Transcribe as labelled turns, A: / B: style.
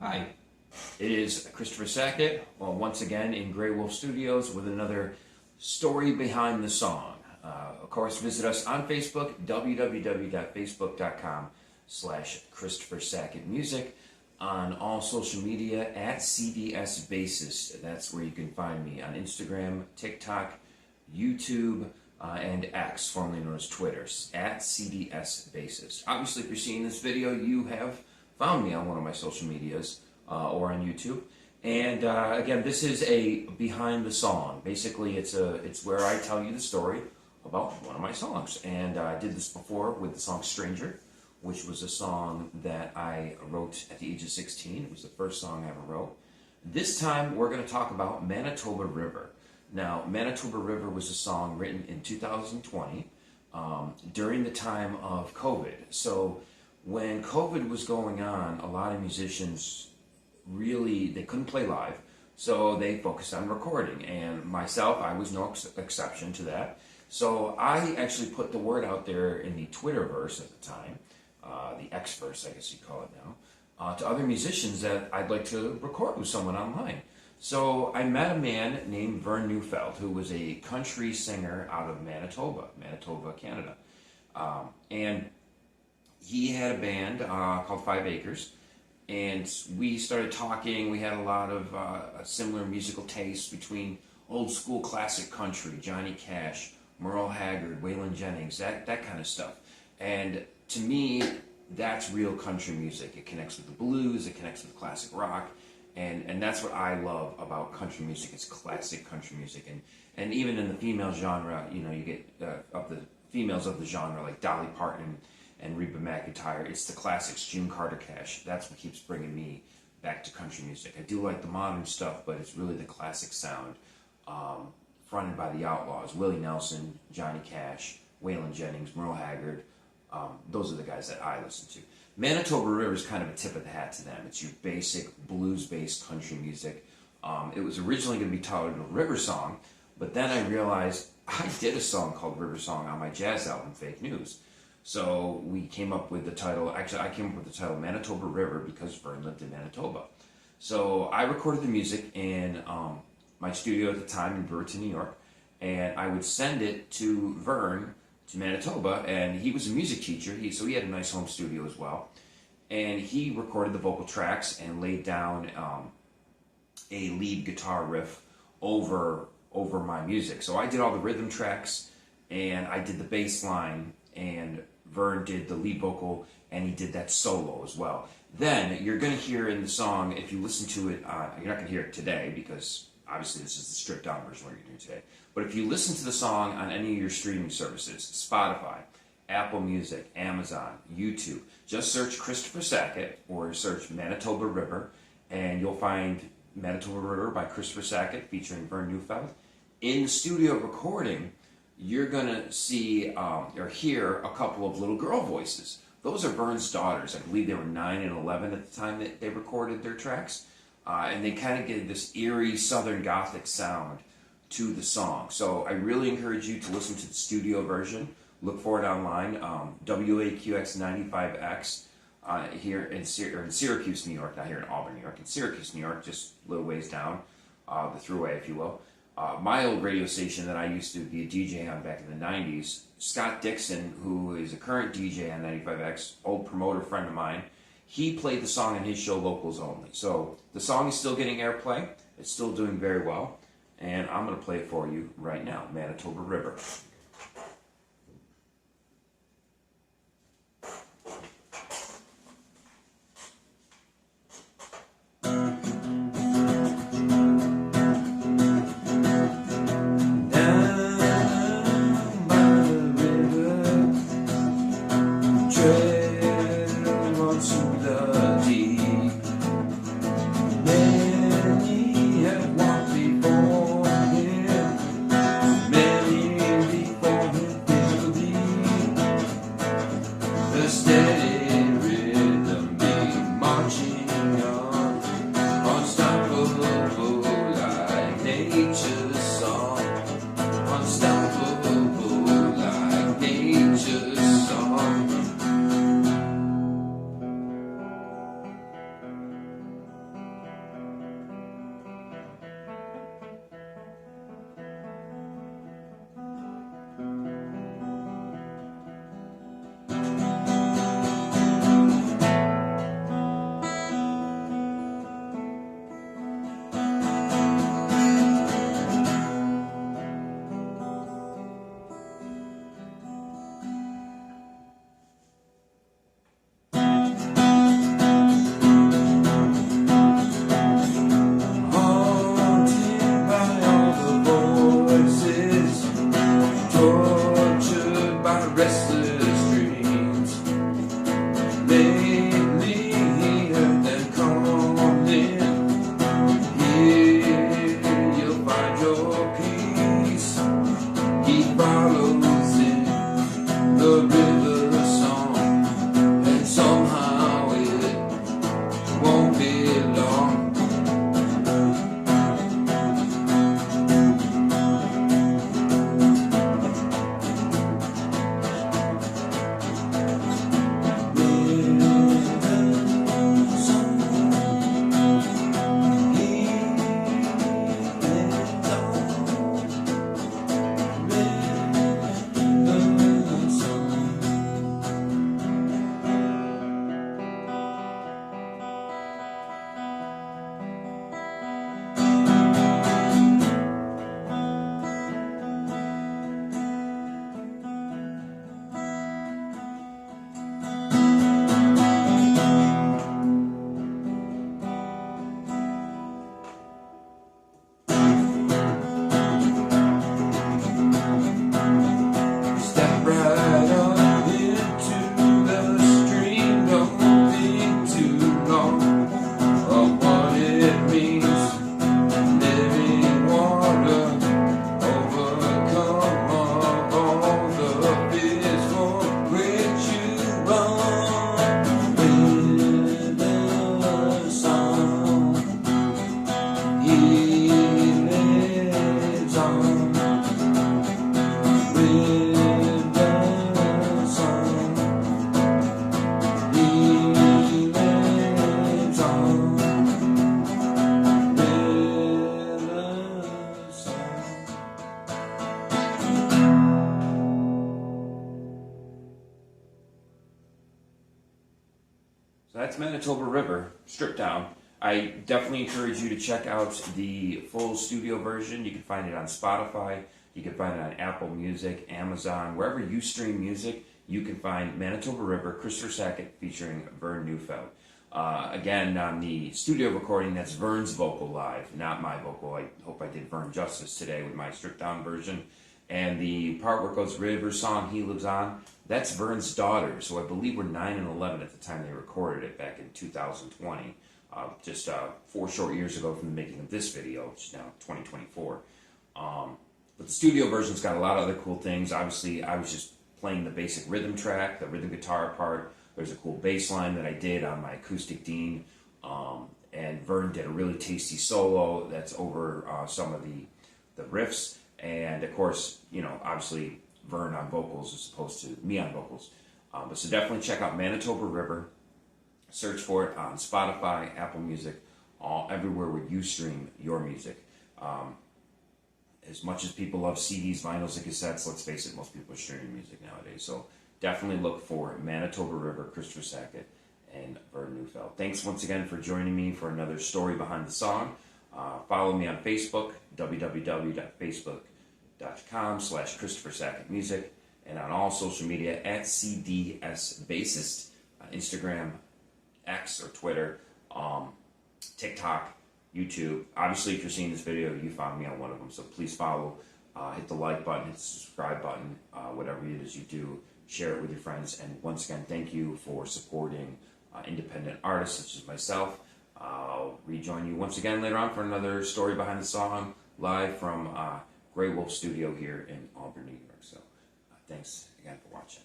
A: Hi, it is Christopher Sackett, once again in Grey Wolf Studios with another story behind the song. Of course, visit us on Facebook, www.facebook.com/Christopher Sackett Music, on all social media at CDS Bassist. That's where you can find me on Instagram, TikTok, YouTube, and X, formerly known as Twitter, at CDS Bassist. Obviously, if you're seeing this video, you have found me on one of my social medias or on YouTube. And again, this is a behind the song. Basically, it's where I tell you the story about one of my songs. And I did this before with the song Stranger, which was a song that I wrote at the age of 16. It was the first song I ever wrote. This time, we're going to talk about Manitoba River. Now, Manitoba River was a song written in 2020 during the time of COVID. So when COVID was going on, a lot of musicians they couldn't play live, so they focused on recording. And myself, I was no exception to that. So I actually put the word out there in the Twitterverse at the time, the Xverse, I guess you call it now, to other musicians that I'd like to record with someone online. So I met a man named Vern Neufeld, who was a country singer out of Manitoba, Canada. And he had a band called 5 Acres, and we started talking. We had a lot of similar musical tastes between old school classic country, Johnny Cash, Merle Haggard, Waylon Jennings, that kind of stuff. And to me, that's real country music. It connects with the blues, it connects with classic rock, and that's what I love about country music. It's classic country music. And even in the female genre, you know, you get of the females of the genre like Dolly Parton and Reba McEntire. It's the classics, June Carter Cash. That's what keeps bringing me back to country music. I do like the modern stuff, but it's really the classic sound, fronted by the Outlaws, Willie Nelson, Johnny Cash, Waylon Jennings, Merle Haggard. Those are the guys that I listen to. Manitoba River is kind of a tip of the hat to them. It's your basic blues-based country music. It was originally going to be titled a River Song, but then I realized I did a song called River Song on my jazz album, Fake News. So we came up with the title, actually I came up with the title Manitoba River because Vern lived in Manitoba. So I recorded the music in my studio at the time in Brewerton, New York, and I would send it to Vern, to Manitoba, and he was a music teacher, so he had a nice home studio as well. And he recorded the vocal tracks and laid down a lead guitar riff over my music. So I did all the rhythm tracks, and I did the bass line, and Vern did the lead vocal, and he did that solo as well. Then you're going to hear in the song, if you listen to it, you're not going to hear it today because obviously this is the stripped down version what you're doing today. But if you listen to the song on any of your streaming services, Spotify, Apple Music, Amazon, YouTube, just search Christopher Sackett or search Manitoba River, and you'll find Manitoba River by Christopher Sackett featuring Vern Neufeld. In the studio recording, you're going to see or hear a couple of little girl voices. Those are Vern's daughters. I believe they were 9 and 11 at the time that they recorded their tracks. And they kind of give this eerie Southern Gothic sound to the song. So I really encourage you to listen to the studio version. Look for it online, WAQX95X here in Syracuse, New York, not here in Auburn, New York. In Syracuse, New York, just a little ways down the thruway, if you will. My old radio station that I used to be a DJ on back in the 90s, Scott Dixon, who is a current DJ on 95X, old promoter friend of mine, he played the song on his show Locals Only. So the song is still getting airplay. It's still doing very well. And I'm going to play it for you right now, Manitoba River. Manitoba River, stripped down. I definitely encourage you to check out the full studio version. You can find it on Spotify, you can find it on Apple Music, Amazon, wherever you stream music, you can find Manitoba River, Christopher Sackett featuring Vern Neufeld. Again, on the studio recording, that's Vern's vocal live, not my vocal. I hope I did Vern justice today with my stripped down version. And the part where it goes, River Song He Lives On, that's Vern's daughter. So I believe we're 9 and 11 at the time they recorded it back in 2020. Just 4 short years ago from the making of this video, which is now 2024. But the studio version's got a lot of other cool things. Obviously, I was just playing the basic rhythm track, the rhythm guitar part. There's a cool bass line that I did on my acoustic Dean. And Vern did a really tasty solo that's over some of the riffs. And of course, you know, obviously Vern on vocals as opposed to me on vocals. But so definitely check out Manitoba River. Search for it on Spotify, Apple Music, everywhere where you stream your music. As much as people love CDs, vinyls, and cassettes, let's face it, most people are streaming music nowadays. So definitely look for Manitoba River, Christopher Sackett, and Vern Neufeld. Thanks once again for joining me for another story behind the song. Follow me on Facebook, www.facebook.com/Christopher Sackett Music, and on all social media at CDS Bassist, Instagram, X or Twitter, TikTok, YouTube. Obviously, if you're seeing this video, you found me on one of them, so please follow, hit the like button, hit the subscribe button, whatever it is you do, share it with your friends, and once again, thank you for supporting independent artists such as myself. I'll rejoin you once again later on for another story behind the song, live from Grey Wolf Studio here in Auburn, New York. So thanks again for watching.